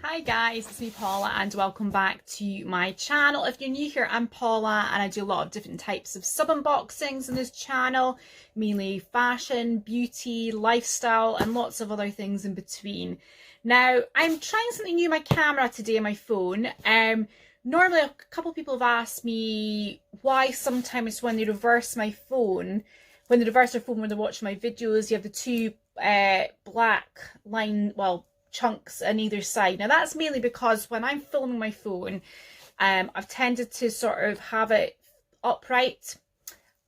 Hi guys, it's me Paula and welcome back to my channel. If you're new here, I'm Paula and I do a lot of different types of sub unboxings in this channel, mainly fashion, beauty, lifestyle and lots of other things in between. Now, I'm trying something new on my camera today on my phone. Normally a couple of people have asked me why sometimes when they reverse my phone, when they reverse their phone when they're watching my videos, you have the two black line, chunks on either side. Now that's mainly because when I'm filming my phone, I've tended to sort of have it upright,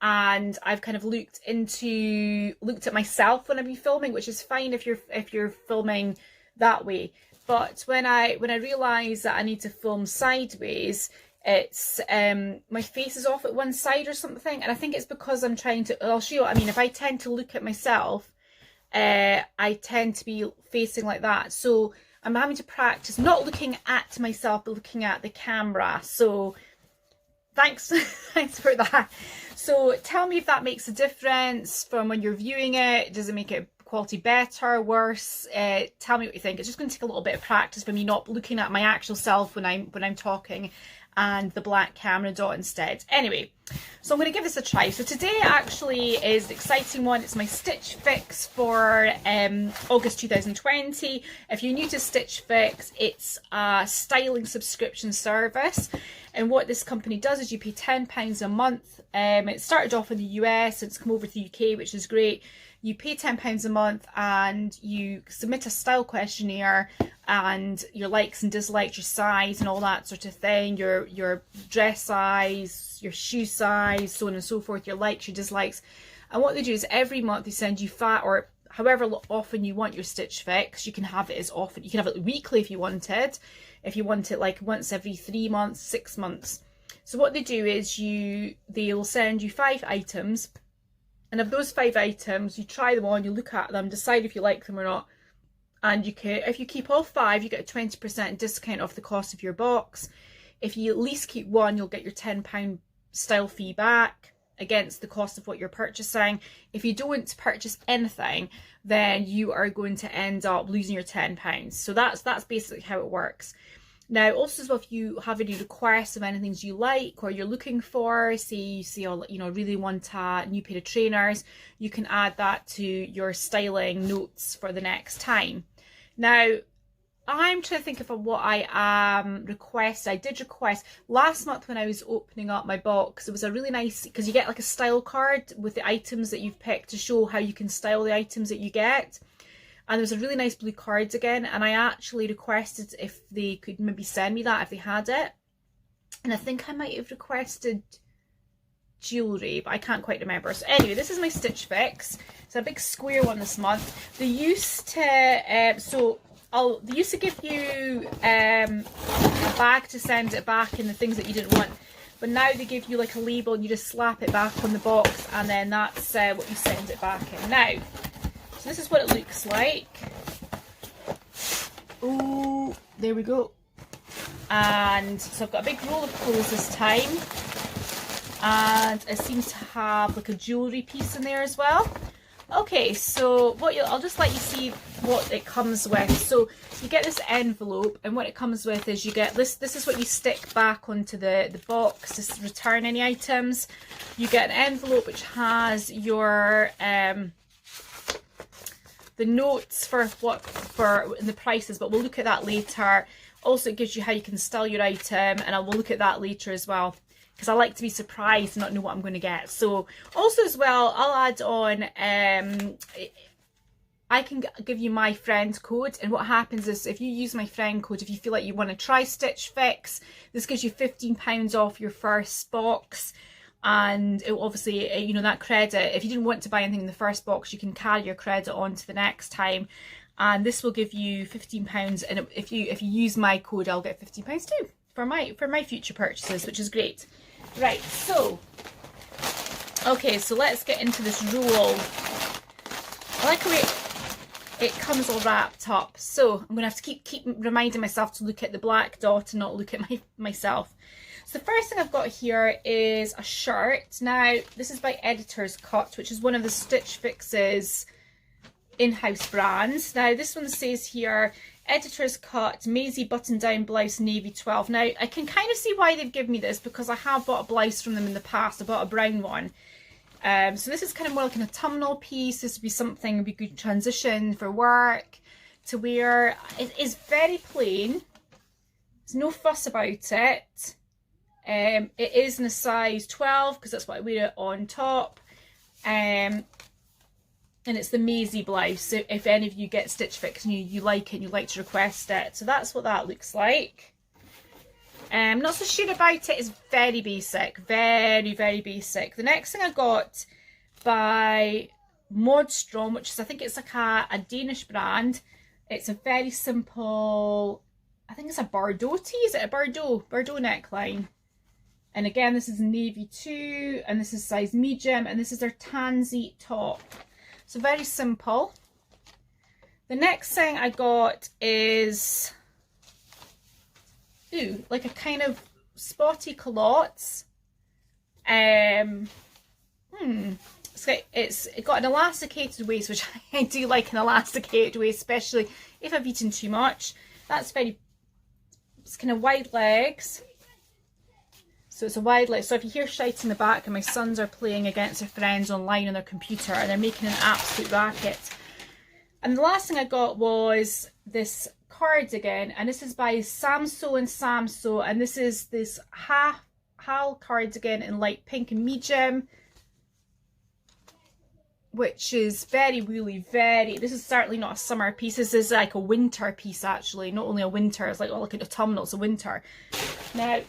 and I've kind of looked at myself when I've been filming, which is fine if you're filming that way. But when I realise that I need to film sideways, it's my face is off at one side or something, and I think it's because I'm trying to. I'll show you what I mean. If I tend to look at myself, I tend to be facing like that, so I'm having to practice not looking at myself but looking at the camera. So thanks for that. So tell me if that makes a difference from when you're viewing it. Does it make it quality better, worse? Tell me what you think. It's just going to take a little bit of practice for me not looking at my actual self when I'm talking, and the black camera dot instead. Anyway, so I'm going to give this a try. So today actually is the exciting one. It's my Stitch Fix for August 2020. If you're new to Stitch Fix, it's a styling subscription service. And what this company does is you pay £10 a month. It started off in the US, it's come over to the UK, which is great. You pay £10 a month and you submit a style questionnaire and your likes and dislikes, your size and all that sort of thing, your dress size, your shoe size, so on and so forth, your likes, your dislikes. And what they do is every month they send you or however often you want your Stitch Fix. You can have it as often, you can have it weekly if you want it. If you want it like once every 3 months, 6 months. So what they do is they'll send you 5 items. And of those 5 items, you try them on, you look at them, decide if you like them or not. And if you keep all 5, you get a 20% discount off the cost of your box. If you at least keep one, you'll get your £10 style fee back against the cost of what you're purchasing. If you don't purchase anything, then you are going to end up losing your £10. So that's basically how it works. Now, also as well, if you have any requests of anything you like or you're looking for, say you see, really want a new pair of trainers, you can add that to your styling notes for the next time. Now, I'm trying to think of what I did request last month when I was opening up my box. It was a really nice, because you get like a style card with the items that you've picked to show how you can style the items that you get. And there was a really nice blue cards again, and I actually requested if they could maybe send me that if they had it. And I think I might have requested jewellery, but I can't quite remember. So anyway, this is my Stitch Fix. It's a big square one this month. They used to give you a bag to send it back and the things that you didn't want. But now they give you like a label and you just slap it back on the box, and then that's what you send it back in. Now, so this is what it looks like. Oh, there we go. And so I've got a big roll of clothes this time. And it seems to have like a jewellery piece in there as well. Okay, so I'll just let you see what it comes with. So you get this envelope, and what it comes with is you get this. This is what you stick back onto the box to return any items. You get an envelope which has your the notes for the prices, but we'll look at that later. Also, it gives you how you can style your item, and I will look at that later as well, because I like to be surprised and not know what I'm going to get. So also as well, I'll add on, I can give you my friend code, and what happens is if you use my friend code, if you feel like you want to try Stitch Fix, this gives you £15 off your first box. And it will obviously, that credit, if you didn't want to buy anything in the first box, you can carry your credit on to the next time. And this will give you £15, and if you use my code, I'll get £15 too for my future purchases, which is great. Right, so okay, so let's get into this roll. I like how it comes all wrapped up, so I'm gonna have to keep reminding myself to look at the black dot and not look at myself. So the first thing I've got here is a shirt. Now, this is by Editor's Cut, which is one of the Stitch Fix's in-house brands. Now, this one says here, Editor's cut, Maisie button down blouse, navy 12. Now, I can kind of see why they've given me this, because I have bought a blouse from them in the past. I bought a brown one. So this is kind of more like an autumnal piece. This would be something would be good transition for work to wear. It is very plain. There's no fuss about it. It is in a size 12 because that's what I wear it on top. And it's the Maisie blouse. So if any of you get Stitch Fix and you like it and you like to request it. So that's what that looks like. Not so sure about it. It's very basic. Very, very basic. The next thing I got by Modstrom, which is, I think it's like a Danish brand. It's a very simple, I think it's a Bordeaux tee. Is it a Bordeaux neckline? And again, this is navy 2, and this is size medium, and this is their tansy top. So very simple. The next thing I got is, ooh, like a kind of spotty culottes. It's got an elasticated waist, which I do like an elasticated waist, especially if I've eaten too much. That's very, it's kind of wide legs. So it's a wide leg. So if you hear shite in the back, and my sons are playing against their friends online on their computer and they're making an absolute racket. And the last thing I got was this cardigan, and this is by Samso and Samso, and this is this Hal cardigan in light pink and medium, which is very woolly, this is certainly not a summer piece. This is like a winter piece, actually. Not only a winter, it's like, oh, look at the autumnal, it's a winter. Now,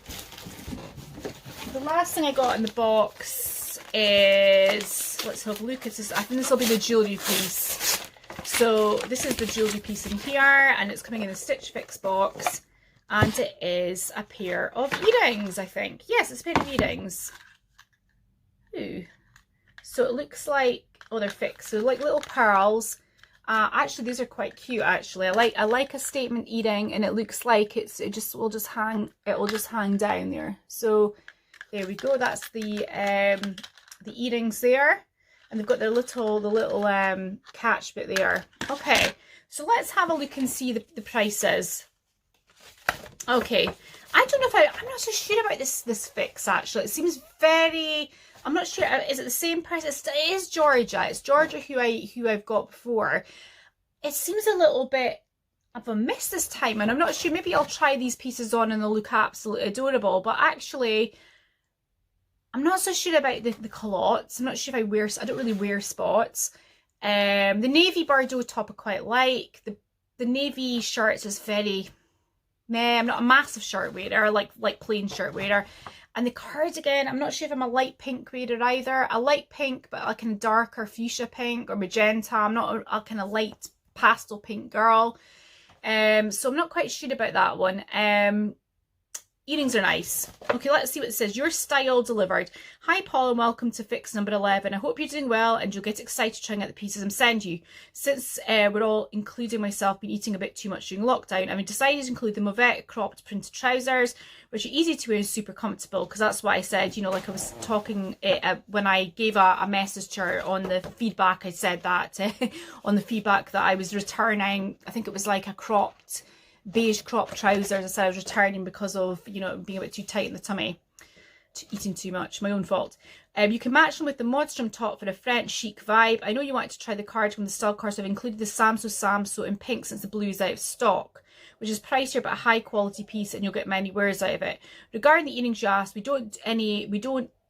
the last thing I got in the box is, let's have a look at this. I think this will be the jewellery piece. So this is the jewellery piece in here, and it's coming in a Stitch Fix box, and it is a pair of earrings, I think. Yes, it's a pair of earrings. Ooh. So it looks like, oh, they're fixed. So like little pearls. Actually, these are quite cute. Actually, I like a statement earring, and it looks like it will just hang down there. So there we go. That's the earrings there, and they've got the little catch bit there. Okay, so let's have a look and see the prices. Okay, I don't know if I'm not so sure about this fix actually. It seems very, I'm not sure. Is it the same price? It is Georgia. It's Georgia who I've got before. It seems a little bit of a miss this time, and I'm not sure. Maybe I'll try these pieces on and they'll look absolutely adorable. But actually, I'm not so sure about the culottes. I'm not sure if I don't really wear spots. The navy Bordeaux top I quite like. The navy shirts is very meh. I'm not a massive shirt wearer, like plain shirt wearer. And the cardigan, I'm not sure if I'm a light pink wearer either. I like pink, but like a darker fuchsia pink or magenta. I'm not a kind of light pastel pink girl. So I'm not quite sure about that one. Earrings are nice. Okay, let's see what it says. Your style delivered. Hi Paul, and welcome to Fix number 11. I hope you're doing well and you'll get excited trying out the pieces I'm sending you. Since we're all, including myself, been eating a bit too much during lockdown, I've decided to include the Mauvette cropped printed trousers, which are easy to wear and super comfortable, because that's what I said, you know, like I was talking when I gave a message to her on the feedback. I said that on the feedback that I was returning, I think it was like a beige cropped trousers. I said I was returning because of, you know, being a bit too tight in the tummy, eating too much, my own fault. You can match them with the Modstrom top for a French chic vibe. I know you wanted to try the cardigan with the style card, so I've included the Samso in pink since the blue is out of stock, which is pricier but a high quality piece, and you'll get many wears out of it. Regarding the earrings you asked, we don't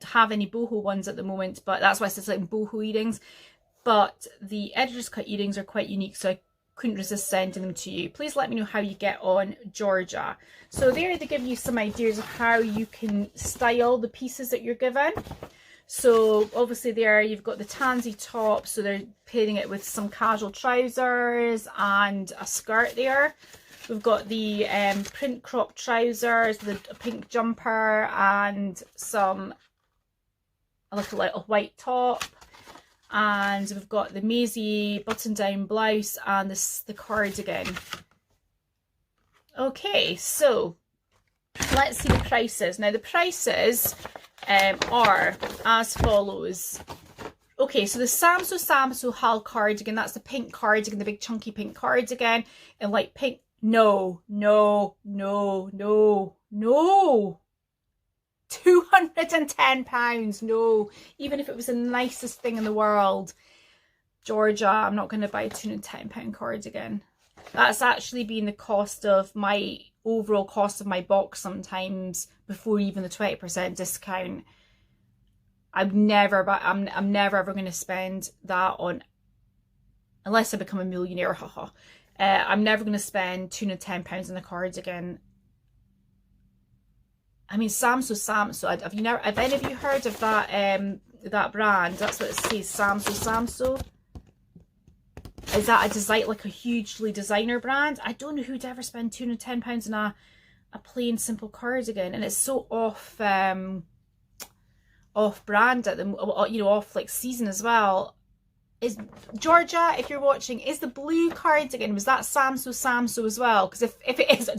have any boho ones at the moment, but that's why I said like boho earrings. But the editor's cut earrings are quite unique, so I couldn't resist sending them to you. Please let me know how you get on, Georgia. So there they give you some ideas of how you can style the pieces that you're given. So obviously there you've got the tansy top, so they're pairing it with some casual trousers and a skirt there. We've got the print crop trousers with a pink jumper and a little white top. And we've got the Maisie button-down blouse and the cardigan. Okay, so let's see the prices. Now the prices are as follows. Okay, so the Samso Hal cardigan, that's the pink cardigan, the big chunky pink cardigan in light pink, No, no, no, no, no. £210, no. Even if it was the nicest thing in the world. Georgia, I'm not going to buy a £210 cardigan. That's actually been the cost of my overall cost of my box sometimes, before even the 20% discount. I'm never ever going to spend that on, unless I become a millionaire, haha. I'm never going to spend £210 on a cardigan. I mean, Samso. Have any of you heard of that that brand? That's what it says, Samso. Is that a design, like a hugely designer brand? I don't know who'd ever spend £210 on a plain simple cardigan, and it's so off brand at the, you know, off like season as well. Is Georgia, if you're watching, is the blue cardigan, was that Samso as well? Because if it is,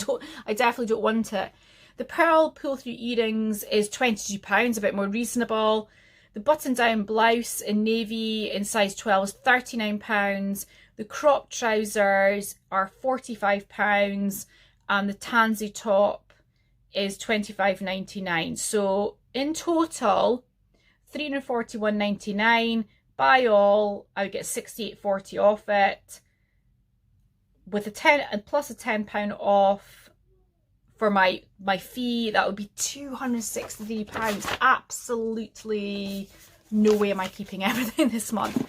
I definitely don't want it. The pearl pull-through earrings is £22, a bit more reasonable. The button-down blouse in navy in size 12 is £39. The crop trousers are £45, and the tansy top is £25.99. So in total, £341.99. Buy all, I would get £68.40 off it, with a 10 plus a £10 off. For my fee, that would be £263. Absolutely no way am I keeping everything this month.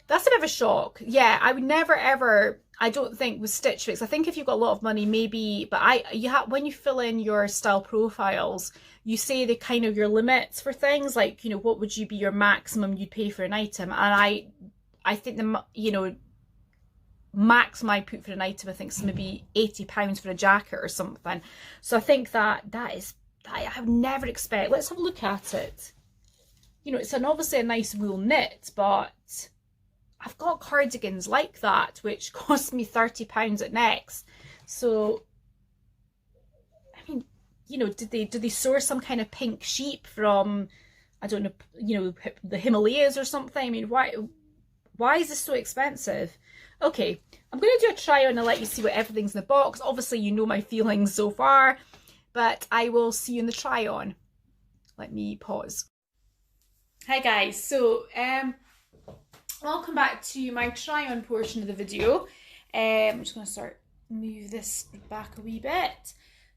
That's a bit of a shock. Yeah, I would never ever, I don't think, with Stitch Fix. I think if you've got a lot of money, maybe, but when you fill in your style profiles, you say the kind of your limits for things, like, you know, what would you be your maximum you'd pay for an item? And I think you know, max I put for an item, I think, is maybe £80 for a jacket or something. So I think that I would never expect. Let's have a look at it. You know, it's obviously a nice wool knit, but I've got cardigans like that which cost me £30 at Next. So I mean, you know, did they source some kind of pink sheep from, I don't know, you know, the Himalayas or something? I mean, why is this so expensive? Okay, I'm going to do a try on and let you see what everything's in the box. Obviously, you know my feelings so far, but I will see you in the try on. Let me pause. Hi guys, so welcome back to my try on portion of the video. I'm just going to move this back a wee bit.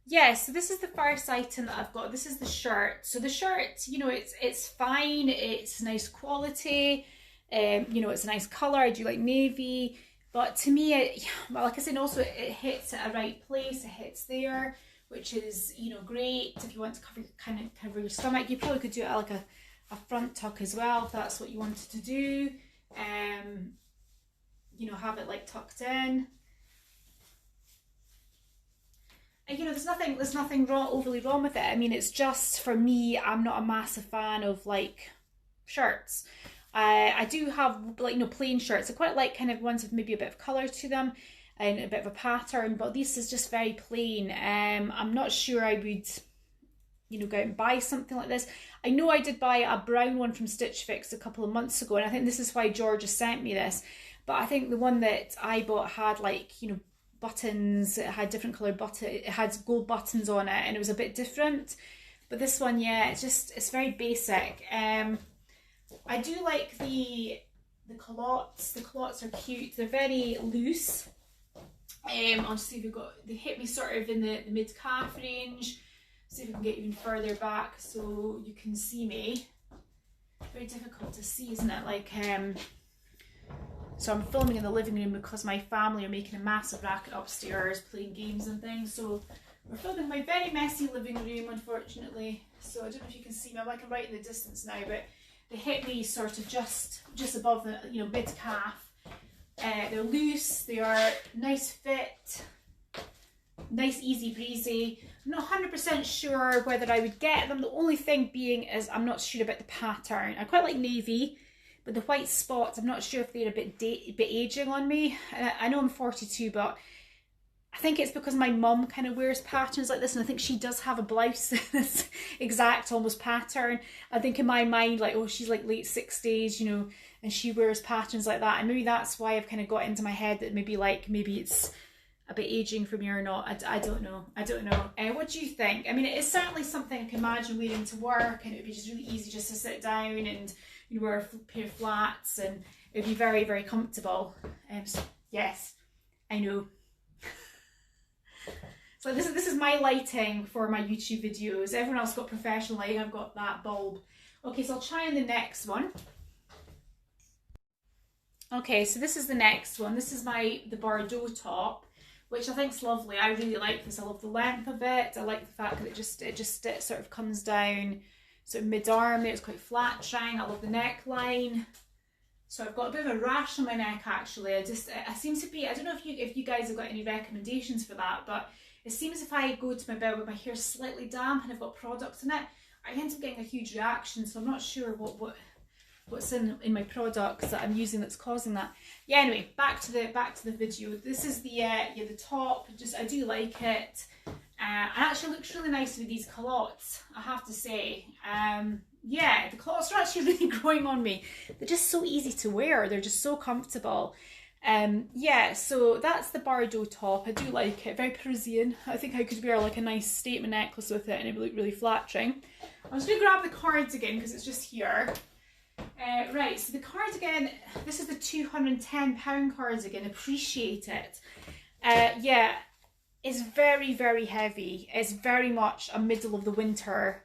Yeah, so this is the first item that I've got. This is the shirt. So the shirt, you know, it's fine. It's nice quality. You know, it's a nice colour. I do like navy. But to me, well, like I said, also it hits at a right place. It hits there, which is, you know, great if you want to cover your stomach. You probably could do it like a front tuck as well, if that's what you wanted to do. You know, have it like tucked in. And, you know, there's nothing overly wrong with it. I mean, it's just, for me, I'm not a massive fan of like shirts. I do have, like, you know, plain shirts. I quite like kind of ones with maybe a bit of colour to them and a bit of a pattern, but this is just very plain. I'm not sure I would, you know, go out and buy something like this. I know I did buy a brown one from Stitch Fix a couple of months ago, and I think this is why Georgia sent me this. But I think the one that I bought had, like, you know, buttons. It had different coloured buttons. It had gold buttons on it, and it was a bit different. But this one, yeah, it's very basic. I do like the culottes. The culottes are cute. They're very loose. I'll just see if they hit me sort of in the mid-calf range. See if we can get even further back so you can see me. Very difficult to see, isn't it? Like, so I'm filming in the living room because my family are making a massive racket upstairs, playing games and things. So we're filming in my very messy living room, unfortunately. So I don't know if you can see me. I'm like, I'm right in the distance now, but they hit me sort of just above the, you know, mid-calf. They're loose, they are nice fit, nice easy breezy. I'm not 100% sure whether I would get them. The only thing being is I'm not sure about the pattern. I quite like navy, but the white spots, I'm not sure if they're a bit aging on me. I know I'm 42, but I think it's because my mum kind of wears patterns like this, and I think she does have a blouse this exact almost pattern. I think in my mind, like, oh, she's like late 60s, you know, and she wears patterns like that, and maybe that's why I've kind of got into my head that maybe it's a bit aging for me or not. I don't know. I don't know. What do you think? I mean, it is certainly something I can imagine wearing to work, and it would be just really easy just to sit down and wear a pair of flats, and it would be very, very comfortable. So yes, I know. So this is my lighting for my YouTube videos. Everyone else got professional lighting. I've got that bulb. Okay, so I'll try on the next one. Okay, so this is the next one. This is the Bordeaux top, which I think is lovely. I really like this. I love the length of it. I like the fact that it just sort of comes down sort of mid-arm there. It's quite flattering. I love the neckline. So I've got a bit of a rash on my neck actually. I seem to be, I don't know if you guys have got any recommendations for that, but it seems if I go to my bed with my hair slightly damp and I've got products in it, I end up getting a huge reaction. So I'm not sure what's in my products that I'm using that's causing that. Yeah, anyway, back to the video. This is the top. I do like it. It actually looks really nice with these culottes, I have to say. Yeah, the culottes are actually really growing on me. They're just so easy to wear. They're just so comfortable. Yeah, so that's the Bordeaux top. I do like it. Very Parisian. I think I could wear like a nice statement necklace with it and it would look really flattering. I'm just going to grab the cardigan because it's just here. Right, so the cardigan, this is the £210 cardigan. Appreciate it. Yeah, it's very, very heavy. It's very much a middle of the winter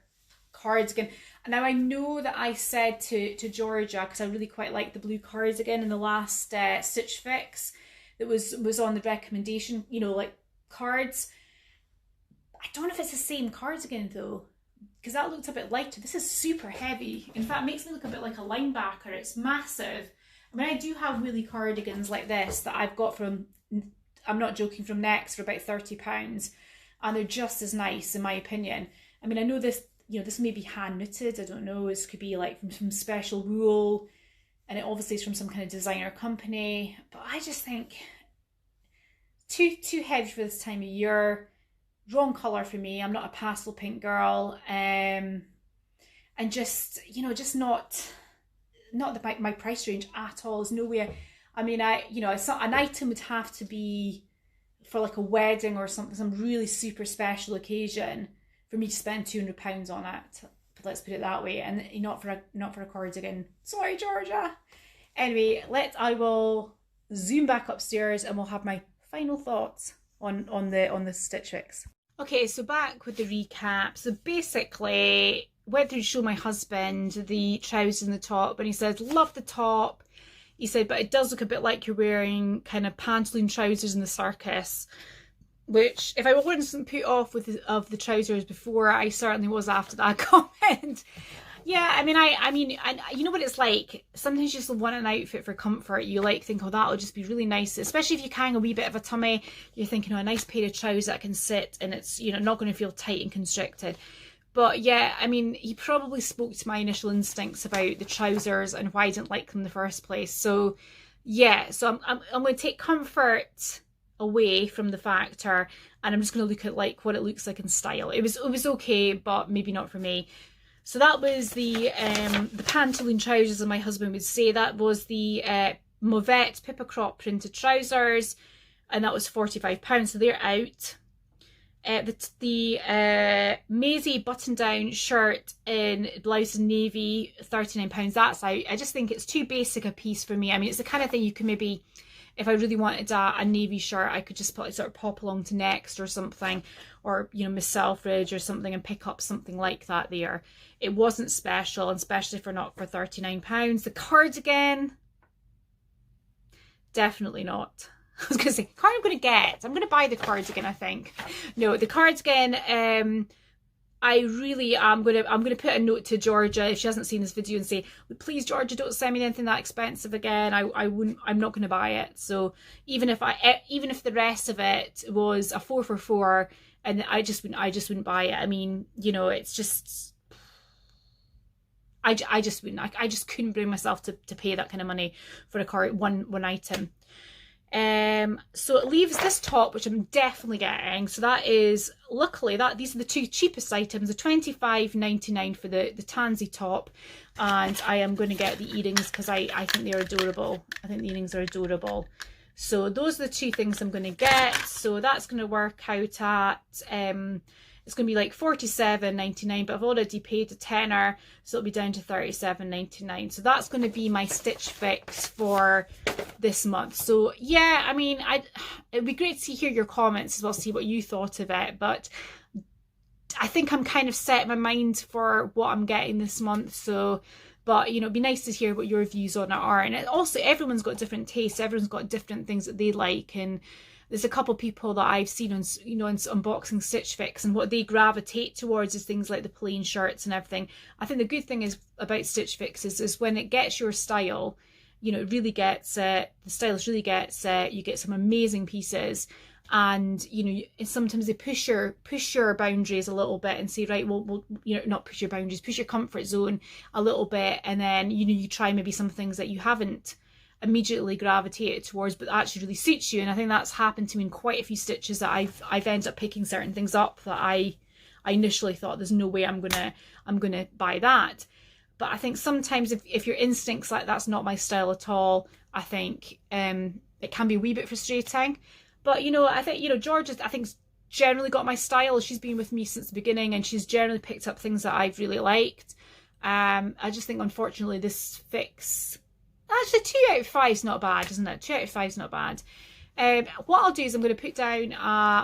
cardigan. And now I know that I said to Georgia, because I really quite like the blue cardigan in the last Stitch Fix that was on the recommendation, like cards. I don't know if it's the same cardigan though, because that looked a bit lighter. This is super heavy. In fact, it makes me look a bit like a linebacker. It's massive. I mean, I do have wheelie cardigans like this that I've got from, I'm not joking, from Next for about £30, and they're just as nice in my opinion. I mean, I know this, this may be hand knitted. I don't know. This could be like from some special wool, and it obviously is from some kind of designer company. But I just think too heavy for this time of year. Wrong colour for me. I'm not a pastel pink girl, and just just not my price range at all. There's no way. I mean, it's not, an item would have to be for like a wedding or something, some really super special occasion for me to spend £200 on it. Let's put it that way, and not for a cardigan. Sorry, Georgia. Anyway, I will zoom back upstairs and we'll have my final thoughts on the Stitch Fix. Okay, so back with the recap. So basically, went through to show my husband the trousers and the top, and he said, love the top. He said, but it does look a bit like you're wearing kind of pantaloon trousers in the circus, which if I wasn't put off of the trousers before, I certainly was after that comment. Yeah, I mean, you know what it's like. Sometimes you just want an outfit for comfort. You think, oh, that'll just be really nice. Especially if you're carrying a wee bit of a tummy, you're thinking, oh, a nice pair of trousers that can sit and it's, not going to feel tight and constricted. But yeah, I mean, he probably spoke to my initial instincts about the trousers and why I didn't like them in the first place. So yeah, so I'm going to take comfort away from the factor, and I'm just going to look at like what it looks like in style. It was okay, but maybe not for me. So that was the pantaloon trousers, as my husband would say. That was the Mauvette Pippa Crop printed trousers, and that was £45. So they're out. The Maisie button-down shirt in blouse and navy, £39. That's out. I just think it's too basic a piece for me. I mean, it's the kind of thing you can maybe, if I really wanted a navy shirt, I could just sort of pop along to Next or something, or Miss Selfridge or something, and pick up something like that there. It wasn't special, and especially for £39. The cardigan, definitely not. I was going to say, card I'm going to get. I'm going to buy the cardigan, I think. No, the cardigan, I really am going to put a note to Georgia if she hasn't seen this video and say, please, Georgia, don't send me anything that expensive again. I'm not going to buy it. So even if the rest of it was a 4 for $4, and I just wouldn't buy it. I mean, it's just, I just wouldn't. I just couldn't bring myself to pay that kind of money for a one item. So it leaves this top, which I'm definitely getting. So that is, luckily, these are the two cheapest items. The $25.99 for the tansy top, and I am going to get the earrings because I think they're adorable. I think the earrings are adorable. So those are the two things I'm going to get. So that's going to work out at, it's going to be like $47.99, but I've already paid a tenner, so it'll be down to $37.99. So that's going to be my Stitch Fix for this month. So yeah, I mean, it'd be great to hear your comments as well, see what you thought of it. But I think I'm kind of set in my mind for what I'm getting this month. So, but, you know, it'd be nice to hear what your views on it are. And also, everyone's got different tastes. Everyone's got different things that they like. And there's a couple of people that I've seen on, you know, in unboxing Stitch Fix, and what they gravitate towards is things like the plain shirts and everything. I think the good thing is about Stitch Fix is when it gets your style, you know, it really gets the stylist really gets you get some amazing pieces. And, you know, sometimes they push your boundaries a little bit and say, right, well, you know, not push your boundaries, push your comfort zone a little bit. And then, you know, you try maybe some things that you haven't immediately gravitated towards, but actually really suits you. And I think that's happened to me in quite a few stitches, that I've ended up picking certain things up that I initially thought, there's no way I'm gonna buy that. But I think sometimes if your instinct's like, that's not my style at all, I think it can be a wee bit frustrating. But, you know, I think, you know, George, I think, generally got my style. She's been with me since the beginning, and she's generally picked up things that I've really liked. I just think, unfortunately, this fix, actually 2 out of 5 is not bad, isn't it? 2 out of 5 is not bad. What I'll do is I'm going to put down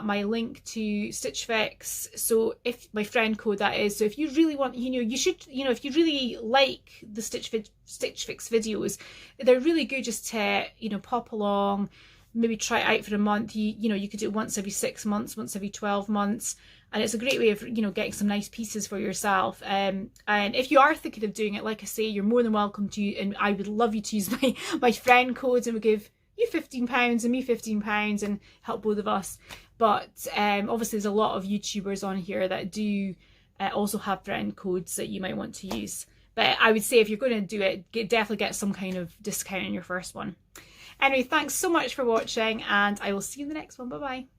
my link to Stitch Fix. So if my friend code, that is, so if you really want, you know, you should, you know, if you really like the Stitch Fix videos, they're really good just to, you know, pop along, maybe try it out for a month. You know, you could do it once every 6 months, once every 12 months. And it's a great way of, you know, getting some nice pieces for yourself. And if you are thinking of doing it, like I say, you're more than welcome to, and I would love you to use my friend codes, and we'll give you £15 and me £15 and help both of us. But obviously there's a lot of YouTubers on here that do also have friend codes that you might want to use. But I would say if you're going to do it, definitely get some kind of discount on your first one. Anyway, thanks so much for watching, and I will see you in the next one. Bye bye.